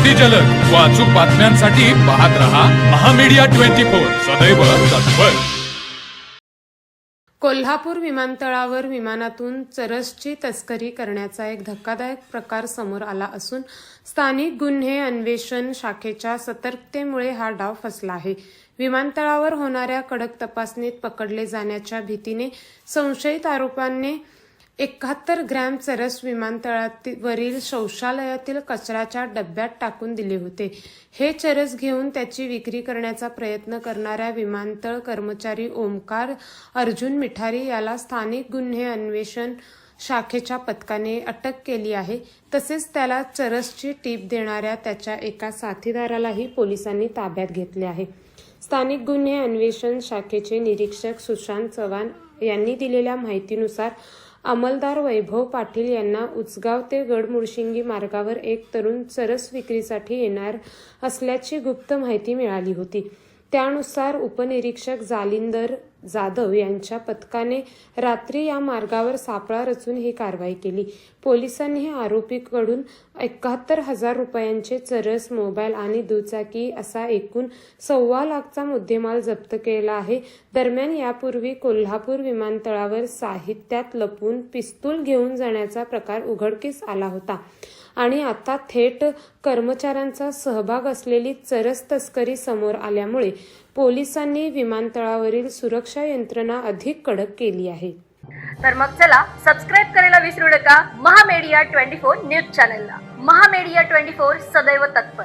अगदी जलद व अचूक बातम्यांसाठी पाहत रहा महामीडिया 24 सदैव तत्पर। कोल्हापूर विमानतळावर विमानातून चरसची तस्करी करण्याचा एक धक्कादायक प्रकार समोर आला असून स्थानिक गुन्हे अन्वेषण शाखेच्या सतर्कतेमुळे हा डाव फसला आहे। विमानतळावर होणाऱ्या कडक तपासणीत पकडले जाण्याच्या भीतीने संशयित आरोपांनी 71 ग्रॅम चरस विमानतळावरील शौचालयातील कचऱ्याच्या डब्यात टाकून दिले होते। हे चरस घेऊन त्याची विक्री करण्याचा प्रयत्न करणाऱ्या विमानतळ कर्मचारी ओमकार अर्जुन मिठारी याला स्थानिक गुन्हे अन्वेषण शाखेच्या पथकाने अटक केली आहे। तसेच त्याला चरसची टीप देणाऱ्या त्याच्या एका साथीदारालाही पोलिसांनी ताब्यात घेतले आहे। स्थानिक गुन्हे अन्वेषण शाखेचे निरीक्षक सुशांत चव्हाण यांनी दिलेल्या माहितीनुसार अंमलदार वैभव पाटील यांना उचगाव ते गडमुडशिंगी मार्गावर एक तरुण चरस विक्रीसाठी येणार असल्याची गुप्त माहिती मिळाली होती। त्यानुसार उपनिरीक्षक जालिंदर जाधव यांच्या पथकाने रात्री या मार्गावर सापळा रचून ही कारवाई केली। पोलिसांनी आरोपीकडून 71,000 रुपयांचे चरस, मोबाईल आणि दुचाकी असा एकूण 1.25 लाखचा मुद्देमाल जप्त केला आहे। दरम्यान यापूर्वी कोल्हापूर विमानतळावर साहित्यात लपवून पिस्तूल घेऊन जाण्याचा प्रकार उघडकीस आला होता आणि आता थेट कर्मचाऱ्यांचा सहभाग असलेली चरस तस्करी समोर आल्यामुळे पोलिसांनी विमानतळावरील सुरक्षा यंत्रणा अधिक कडक केली आहे। तर मग चला सबस्क्राइब करायला विसरू नका महामीडिया 24 न्यूज चॅनलला। महामीडिया 24 सदैव तत्पर।